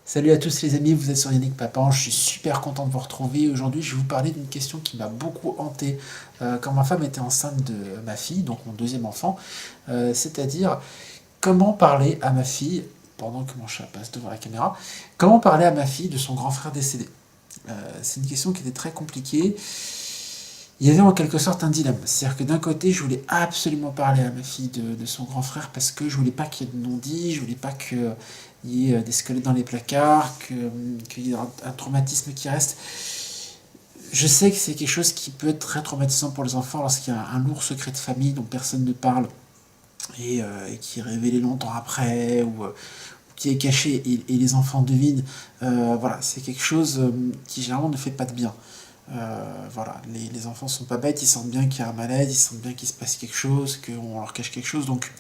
Salut à tous les amis, vous êtes sur Yannick Papan, je suis super content de vous retrouver. Aujourd'hui, je vais vous parler d'une question qui m'a beaucoup hanté quand ma femme était enceinte de ma fille, donc mon deuxième enfant, c'est-à-dire comment parler à ma fille, pendant que mon chat passe devant la caméra, comment parler à ma fille de son grand frère décédé. C'est une question qui était très compliquée. Il y avait en quelque sorte un dilemme. C'est-à-dire que d'un côté, je voulais absolument parler à ma fille de son grand frère parce que je voulais pas qu'il y ait de non-dit, je voulais pas qu'il y ait des squelettes dans les placards, qu'il y ait un traumatisme qui reste. Je sais que c'est quelque chose qui peut être très traumatisant pour les enfants lorsqu'il y a un lourd secret de famille dont personne ne parle et qui est révélé longtemps après ou qui est caché et les enfants devinent. Voilà, c'est quelque chose qui généralement ne fait pas de bien. Voilà, les enfants sont pas bêtes, ils sentent bien qu'il y a un malaise, ils sentent bien qu'il se passe quelque chose, qu'on leur cache quelque chose. Donc,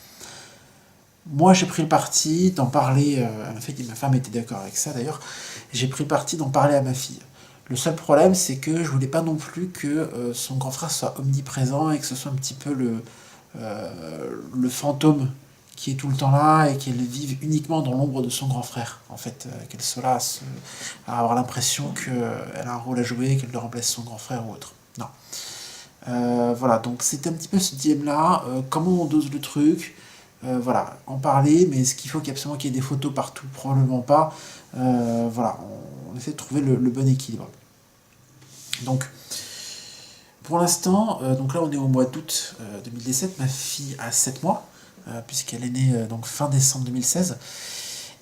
moi, j'ai pris le parti d'en parler à ma fille, et ma femme était d'accord avec ça d'ailleurs. J'ai pris le parti d'en parler à ma fille. Le seul problème, c'est que je voulais pas non plus que son grand frère soit omniprésent et que ce soit un petit peu le fantôme qui est tout le temps là et qu'elle vive uniquement dans l'ombre de son grand frère. En fait, qu'elle soit là à avoir l'impression qu'elle a un rôle à jouer, qu'elle le remplace son grand frère ou autre. Non. Voilà, donc c'était un petit peu ce dilemme-là. Comment on dose le truc. Voilà, en parler, mais est-ce qu'il faut absolument qu'il y ait des photos partout? Probablement pas. Voilà, on essaie de trouver le bon équilibre. Donc, pour l'instant, donc là on est au mois d'août 2017, ma fille a 7 mois, puisqu'elle est née donc fin décembre 2016.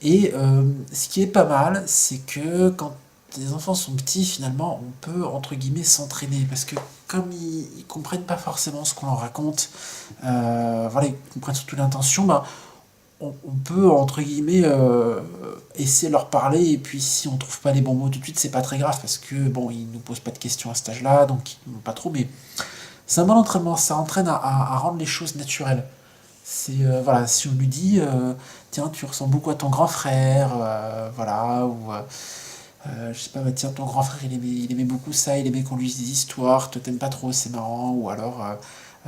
Et ce qui est pas mal, c'est que quand les enfants sont petits, finalement, on peut, entre guillemets, s'entraîner. Parce que comme ils comprennent pas forcément ce qu'on leur raconte, voilà, ils comprennent surtout l'intention, bah, on peut, entre guillemets, essayer de leur parler. Et puis si on trouve pas les bons mots tout de suite, c'est pas très grave. Parce que, bon, ils nous posent pas de questions à cet âge-là, donc ils ne pas trop. Mais c'est un bon entraînement, ça entraîne à rendre les choses naturelles. C'est voilà, si on lui dit tiens, tu ressembles beaucoup à ton grand frère, voilà, ou je sais pas, bah, tiens, ton grand frère il aimait beaucoup ça, il aimait qu'on lui dise des histoires, toi t'aimes pas trop, c'est marrant, ou alors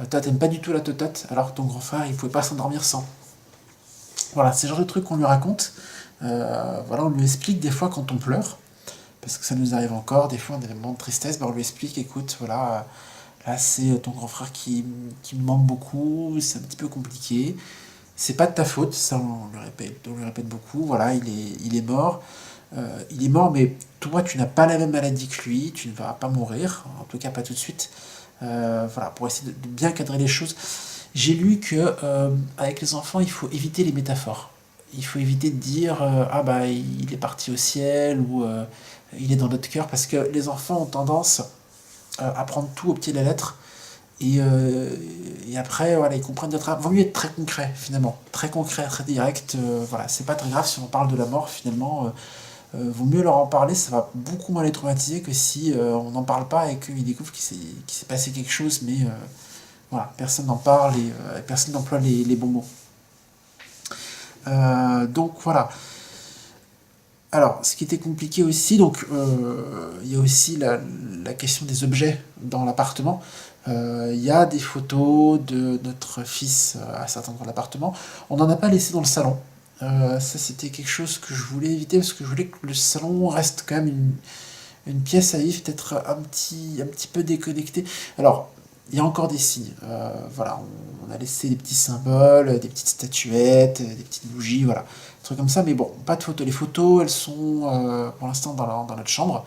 toi t'aimes pas du tout la totote, alors que ton grand frère il pouvait pas s'endormir sans. Voilà, c'est le genre de trucs qu'on lui raconte. Voilà, on lui explique des fois quand on pleure, parce que ça nous arrive encore, des fois on a des moments de tristesse, bah, on lui explique, écoute, voilà, là c'est ton grand frère qui me manque beaucoup, c'est un petit peu compliqué. C'est pas de ta faute, ça on lui répète beaucoup. Voilà, il est mort. Il est mort, mais toi tu n'as pas la même maladie que lui, tu ne vas pas mourir, en tout cas pas tout de suite. Voilà, pour essayer de bien cadrer les choses. J'ai lu que avec les enfants, il faut éviter les métaphores. Il faut éviter de dire ah bah il est parti au ciel ou il est dans notre cœur parce que les enfants ont tendance à prendre tout au pied de la lettre et après, voilà, ils comprennent notre âme. Vaut mieux être très concret, finalement. Très concret, très direct. Voilà, c'est pas très grave si on parle de la mort, finalement. Vaut mieux leur en parler, ça va beaucoup moins les traumatiser que si on n'en parle pas et qu'ils découvrent qu'il s'est passé quelque chose, mais voilà, personne n'en parle et personne n'emploie les bons mots. Donc voilà. Alors, ce qui était compliqué aussi, donc il y a aussi la question des objets dans l'appartement. Il y a des photos de notre fils à certains endroits de l'appartement. On n'en a pas laissé dans le salon. Ça, c'était quelque chose que je voulais éviter parce que je voulais que le salon reste quand même une pièce à vivre, peut-être un petit peu déconnectée. Alors, il y a encore des signes. Voilà, on a laissé des petits symboles, des petites statuettes, des petites bougies, voilà. Des trucs comme ça, mais bon, pas de photos. Les photos, elles sont pour l'instant dans notre chambre.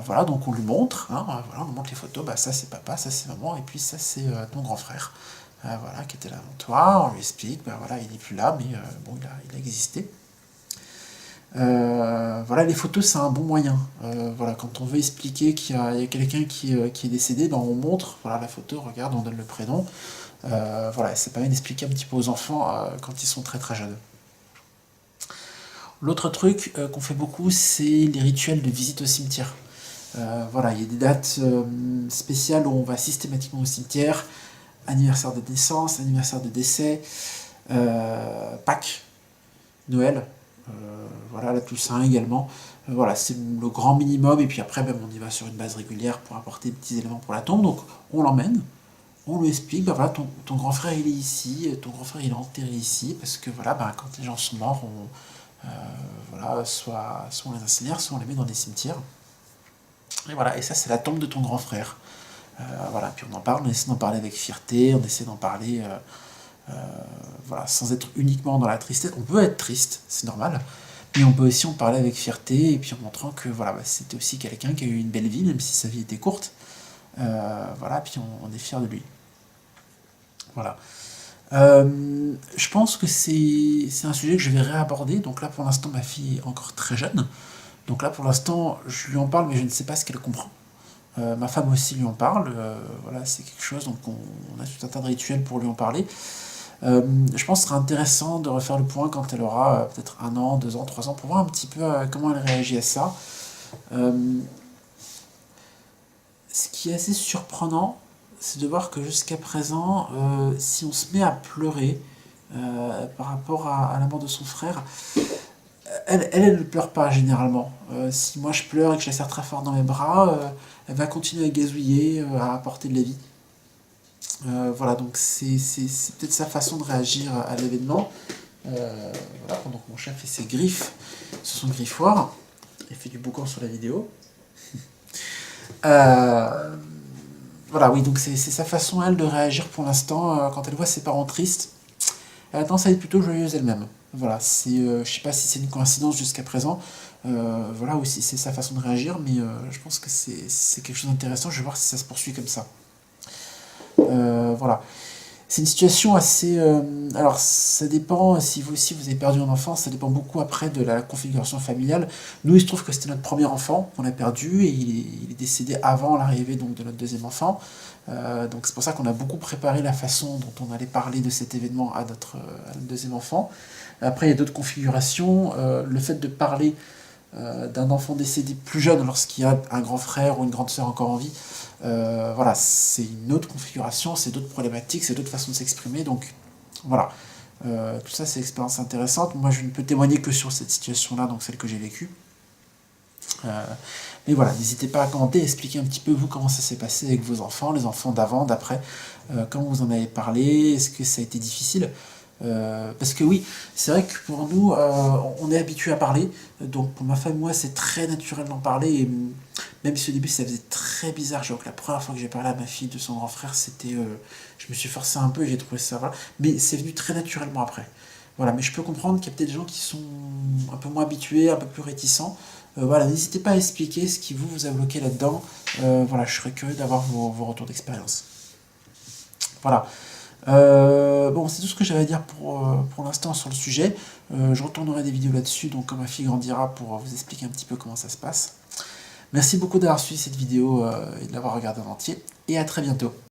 Voilà, donc on lui montre, hein, voilà, on lui montre les photos, bah ça c'est papa, ça c'est maman, et puis ça c'est ton grand frère, voilà, qui était là avant toi, on lui explique, bah voilà, il n'est plus là, mais bon, il a existé. Voilà, les photos, c'est un bon moyen. Voilà, quand on veut expliquer qu'il y a quelqu'un qui est décédé, ben on montre, voilà, la photo, regarde, on donne le prénom. Voilà, ça permet d'expliquer un petit peu aux enfants quand ils sont très très jeunes. L'autre truc qu'on fait beaucoup, c'est les rituels de visite au cimetière. Voilà, il y a des dates spéciales où on va systématiquement au cimetière. Anniversaire de naissance, anniversaire de décès, Pâques, Noël, voilà, la Toussaint également. Voilà, c'est le grand minimum. Et puis après, même, on y va sur une base régulière pour apporter des petits éléments pour la tombe. Donc, on l'emmène, on lui explique, bah voilà, ton grand frère il est ici, ton grand frère il est enterré ici, parce que voilà, bah, quand les gens sont morts, Voilà, soit on les incinère, soit on les met dans des cimetières. Et voilà, et ça c'est la tombe de ton grand frère. Voilà, puis on en parle, on essaie d'en parler avec fierté, on essaie d'en parler voilà, sans être uniquement dans la tristesse. On peut être triste, c'est normal, mais on peut aussi en parler avec fierté, et puis en montrant que voilà, bah, c'était aussi quelqu'un qui a eu une belle vie, même si sa vie était courte. Voilà, puis on est fier de lui. Voilà. Je pense que c'est un sujet que je vais réaborder. Donc là, pour l'instant, ma fille est encore très jeune. Donc là, pour l'instant, je lui en parle, mais je ne sais pas ce qu'elle comprend. Ma femme aussi lui en parle. Voilà, c'est quelque chose, donc on a tout un tas de rituels pour lui en parler. Je pense que ce sera intéressant de refaire le point quand elle aura peut-être 1 an, 2 ans, 3 ans, pour voir un petit peu comment elle réagit à ça. Euh, Ce qui est assez surprenant, c'est de voir que jusqu'à présent, si on se met à pleurer par rapport à la mort de son frère, elle ne pleure pas généralement. Si moi je pleure et que je la serre très fort dans mes bras, elle va continuer à gazouiller, à apporter de la vie. Voilà, donc c'est peut-être sa façon de réagir à l'événement. Voilà, pendant que mon chat fait ses griffes sur son griffoir, il fait du boucan sur la vidéo. Euh, voilà, oui, donc c'est sa façon, elle, de réagir pour l'instant quand elle voit ses parents tristes. Elle a tendance à être plutôt joyeuse elle-même. Voilà, je sais pas si c'est une coïncidence jusqu'à présent, voilà, ou si c'est sa façon de réagir, mais je pense que c'est quelque chose d'intéressant. Je vais voir si ça se poursuit comme ça. Voilà. C'est une situation assez. Alors, ça dépend, si vous aussi vous avez perdu un enfant, ça dépend beaucoup après de la configuration familiale. Nous, il se trouve que c'était notre premier enfant qu'on a perdu et il est décédé avant l'arrivée donc, de notre deuxième enfant. Donc, c'est pour ça qu'on a beaucoup préparé la façon dont on allait parler de cet événement à notre deuxième enfant. Après, il y a d'autres configurations. Le fait de parler d'un enfant décédé plus jeune lorsqu'il y a un grand frère ou une grande sœur encore en vie, voilà, c'est une autre configuration, c'est d'autres problématiques, c'est d'autres façons de s'exprimer. Donc voilà, tout ça c'est une expérience intéressante. Moi je ne peux témoigner que sur cette situation-là, donc celle que j'ai vécue. Euh, mais voilà, n'hésitez pas à commenter, expliquer un petit peu vous comment ça s'est passé avec vos enfants, les enfants d'avant, d'après, comment vous en avez parlé, est-ce que ça a été difficile. Parce que oui, c'est vrai que pour nous, on est habitué à parler, donc pour ma femme, moi, c'est très naturel d'en parler, et même si au début ça faisait très bizarre, je vois que la première fois que j'ai parlé à ma fille de son grand frère, c'était, je me suis forcé un peu et j'ai trouvé ça, voilà, mais c'est venu très naturellement après. Voilà, mais je peux comprendre qu'il y a peut-être des gens qui sont un peu moins habitués, un peu plus réticents. Voilà, n'hésitez pas à expliquer ce qui vous a bloqué là-dedans. Voilà, je serais curieux d'avoir vos retours d'expérience. Voilà. Bon, c'est tout ce que j'avais à dire pour l'instant sur le sujet. Je retournerai des vidéos là-dessus, donc quand ma fille grandira, pour vous expliquer un petit peu comment ça se passe. Merci beaucoup d'avoir suivi cette vidéo et de l'avoir regardée en entier, et à très bientôt.